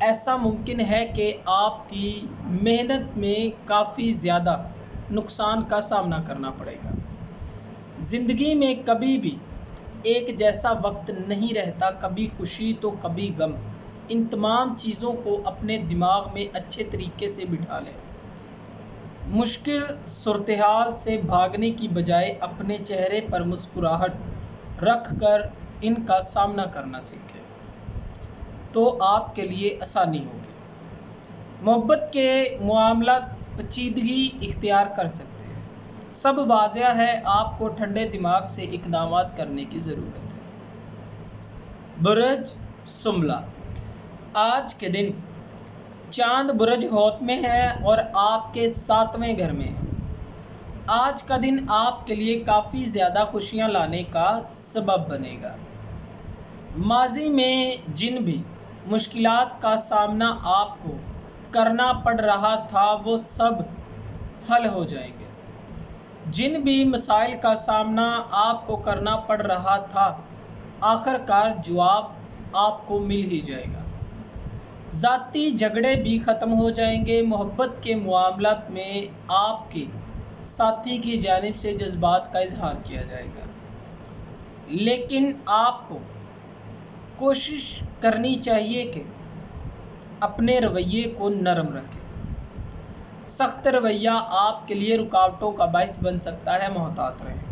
ایسا ممکن ہے کہ آپ کی محنت میں کافی زیادہ نقصان کا سامنا کرنا پڑے گا۔ زندگی میں کبھی بھی ایک جیسا وقت نہیں رہتا، کبھی خوشی تو کبھی غم۔ ان تمام چیزوں کو اپنے دماغ میں اچھے طریقے سے بٹھا لیں۔ مشکل صورتحال سے بھاگنے کی بجائے اپنے چہرے پر مسکراہٹ رکھ کر ان کا سامنا کرنا سیکھیں تو آپ کے لیے آسانی ہوگی۔ محبت کے معاملات پیچیدگی اختیار کر سکتے ہیں۔ سب واضح ہے، آپ کو ٹھنڈے دماغ سے اقدامات کرنے کی ضرورت ہے۔ برج شملہ، آج کے دن چاند برج حوت میں ہے اور آپ کے 7ویں گھر میں ہے۔ آج کا دن آپ کے لیے کافی زیادہ خوشیاں لانے کا سبب بنے گا۔ ماضی میں جن بھی مشکلات کا سامنا آپ کو کرنا پڑ رہا تھا وہ سب حل ہو جائیں گے۔ جن بھی مسائل کا سامنا آپ کو کرنا پڑ رہا تھا، آخر کار جواب آپ کو مل ہی جائے گا۔ ذاتی جھگڑے بھی ختم ہو جائیں گے۔ محبت کے معاملات میں آپ کے ساتھی کی جانب سے جذبات کا اظہار کیا جائے گا، لیکن آپ کو کوشش کرنی چاہیے کہ اپنے رویے کو نرم رکھیں۔ سخت رویہ آپ کے لیے رکاوٹوں کا باعث بن سکتا ہے، محتاط رہیں۔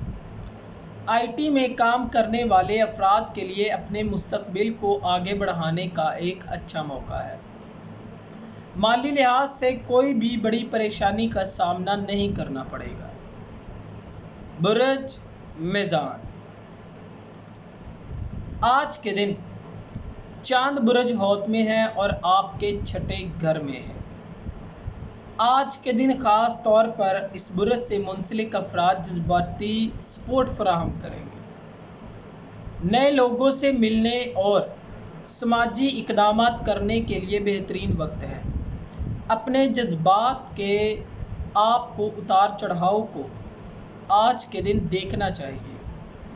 آئی ٹی میں کام کرنے والے افراد کے لیے اپنے مستقبل کو آگے بڑھانے کا ایک اچھا موقع ہے۔ مالی لحاظ سے کوئی بھی بڑی پریشانی کا سامنا نہیں کرنا پڑے گا۔ برج میزان، آج کے دن چاند برج حوت میں ہے اور آپ کے 6 گھر میں ہے۔ آج کے دن خاص طور پر اس برج سے منسلک افراد جذباتی سپورٹ فراہم کریں گے۔ نئے لوگوں سے ملنے اور سماجی اقدامات کرنے کے لیے بہترین وقت ہے۔ اپنے جذبات کے آپ کو اتار چڑھاؤ کو آج کے دن دیکھنا چاہیے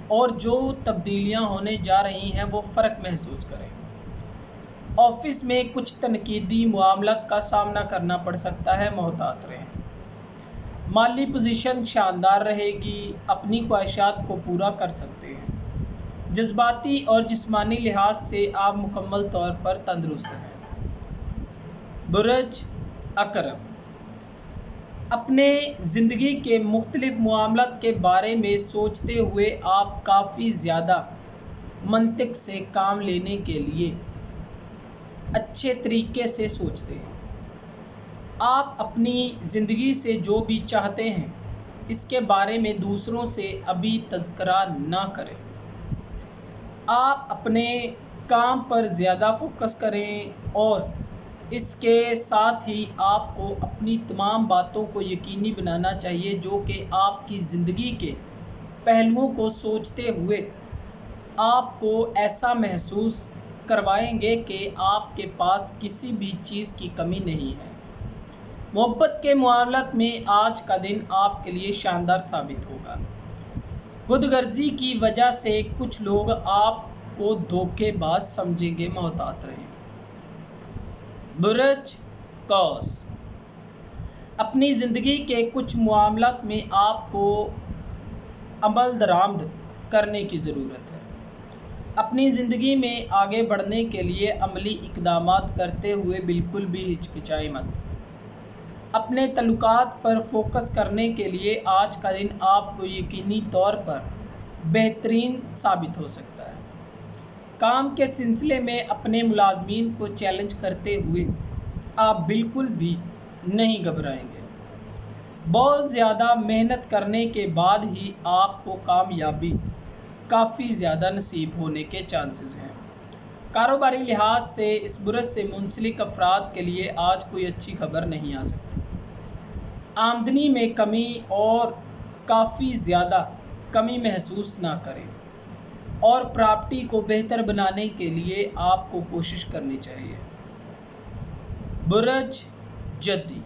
اور جو تبدیلیاں ہونے جا رہی ہیں وہ فرق محسوس کریں۔ آفس میں کچھ تنقیدی معاملات کا سامنا کرنا پڑ سکتا ہے، محتاط رہیں۔ مالی پوزیشن شاندار رہے گی، اپنی خواہشات کو پورا کر سکتے ہیں۔ جذباتی اور جسمانی لحاظ سے آپ مکمل طور پر تندرست ہیں۔ برج عقرب، اپنے زندگی کے مختلف معاملات کے بارے میں سوچتے ہوئے آپ کافی زیادہ منطق سے کام لینے کے لیے اچھے طریقے سے سوچتے ہیں۔ آپ اپنی زندگی سے جو بھی چاہتے ہیں اس کے بارے میں دوسروں سے ابھی تذکرہ نہ کریں۔ آپ اپنے کام پر زیادہ فوکس کریں اور اس کے ساتھ ہی آپ کو اپنی تمام باتوں کو یقینی بنانا چاہیے جو کہ آپ کی زندگی کے پہلوؤں کو سوچتے ہوئے آپ کو ایسا محسوس کروائیں گے کہ آپ کے پاس کسی بھی چیز کی کمی نہیں ہے۔ محبت کے معاملات میں آج کا دن آپ کے لیے شاندار ثابت ہوگا۔ خود غرضی کی وجہ سے کچھ لوگ آپ کو دھوکے باز سمجھیں گے، محتاط رہیں۔ برج قوس، اپنی زندگی کے کچھ معاملات میں آپ کو عمل درآمد کرنے کی ضرورت ہے۔ اپنی زندگی میں آگے بڑھنے کے لیے عملی اقدامات کرتے ہوئے بالکل بھی ہچکچائیں مت۔ اپنے تعلقات پر فوکس کرنے کے لیے آج کا دن آپ کو یقینی طور پر بہترین ثابت ہو سکتا ہے۔ کام کے سلسلے میں اپنے ملازمین کو چیلنج کرتے ہوئے آپ بالکل بھی نہیں گھبرائیں گے۔ بہت زیادہ محنت کرنے کے بعد ہی آپ کو کامیابی کافی زیادہ نصیب ہونے کے چانسز ہیں۔ کاروباری لحاظ سے اس برج سے منسلک افراد کے لیے آج کوئی اچھی خبر نہیں آ سکتی۔ آمدنی میں کمی اور کافی زیادہ کمی محسوس نہ کریں اور پراپرٹی کو بہتر بنانے کے لیے آپ کو کوشش کرنی چاہیے۔ برج جدی،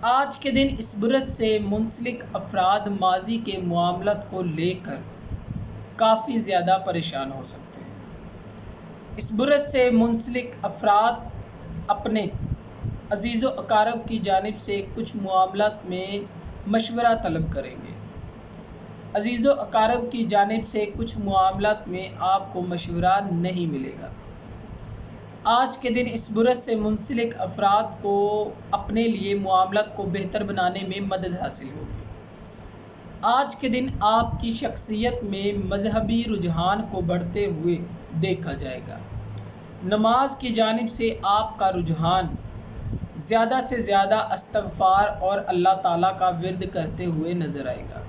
آج کے دن اس برج سے منسلک افراد ماضی کے معاملات کو لے کر کافی زیادہ پریشان ہو سکتے ہیں۔ اس برج سے منسلک افراد اپنے عزیز و اقارب کی جانب سے کچھ معاملات میں مشورہ طلب کریں گے۔ عزیز و اقارب کی جانب سے کچھ معاملات میں آپ کو مشورہ نہیں ملے گا۔ آج کے دن اس برج سے منسلک افراد کو اپنے لیے معاملات کو بہتر بنانے میں مدد حاصل ہوگی۔ آج کے دن آپ کی شخصیت میں مذہبی رجحان کو بڑھتے ہوئے دیکھا جائے گا۔ نماز کی جانب سے آپ کا رجحان زیادہ سے زیادہ استغفار اور اللہ تعالیٰ کا ورد کرتے ہوئے نظر آئے گا۔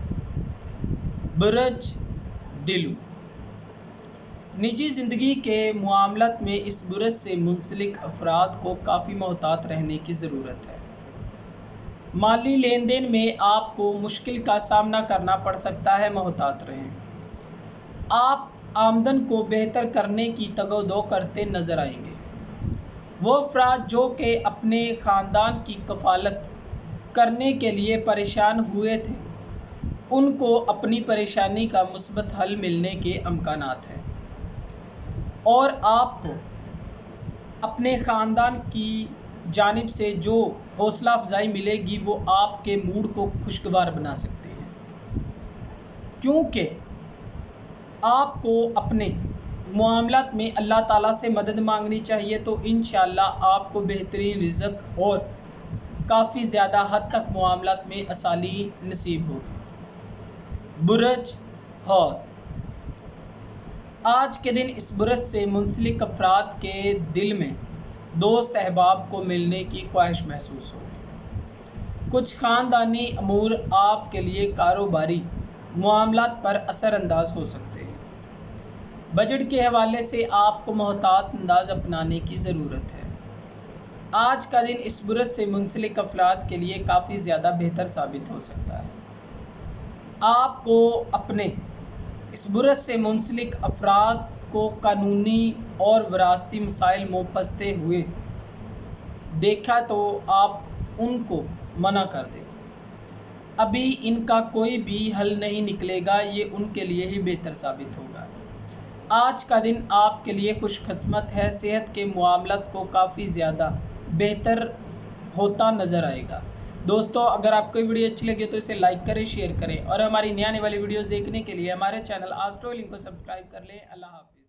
برج دلو، نجی زندگی کے معاملات میں اس برج سے منسلک افراد کو کافی محتاط رہنے کی ضرورت ہے۔ مالی لین دین میں آپ کو مشکل کا سامنا کرنا پڑ سکتا ہے، محتاط رہیں۔ آپ آمدن کو بہتر کرنے کی تگ و دو کرتے نظر آئیں گے۔ وہ افراد جو کہ اپنے خاندان کی کفالت کرنے کے لیے پریشان ہوئے تھے، ان کو اپنی پریشانی کا مثبت حل ملنے کے امکانات ہیں، اور آپ کو اپنے خاندان کی جانب سے جو حوصلہ افزائی ملے گی وہ آپ کے موڈ کو خوشگوار بنا سکتی ہے، کیونکہ آپ کو اپنے معاملات میں اللہ تعالیٰ سے مدد مانگنی چاہیے، تو انشاءاللہ آپ کو بہترین رزق اور کافی زیادہ حد تک معاملات میں آسانی نصیب ہوگی۔ برج حوت، آج کے دن اس برج سے منسلک افراد کے دل میں دوست احباب کو ملنے کی خواہش محسوس ہوگی۔ کچھ خاندانی امور آپ کے لیے کاروباری معاملات پر اثر انداز ہو سکتے ہیں۔ بجٹ کے حوالے سے آپ کو محتاط انداز اپنانے کی ضرورت ہے۔ آج کا دن اس برج سے منسلک افراد کے لیے کافی زیادہ بہتر ثابت ہو سکتا ہے۔ آپ کو اپنے اس برج سے منسلک افراد کو قانونی اور وراثتی مسائل میں پھنستے ہوئے دیکھا تو آپ ان کو منع کر دیں۔ ابھی ان کا کوئی بھی حل نہیں نکلے گا، یہ ان کے لیے ہی بہتر ثابت ہوگا۔ آج کا دن آپ کے لیے خوش قسمت ہے، صحت کے معاملات کو کافی زیادہ بہتر ہوتا نظر آئے گا۔ دوستو، اگر آپ کو یہ ویڈیو اچھی لگے تو اسے لائک کریں، شیئر کریں، اور ہماری نئی آنے والی ویڈیوز دیکھنے کے لیے ہمارے چینل آسٹرو لنک کو سبسکرائب کر لیں۔ اللہ حافظ۔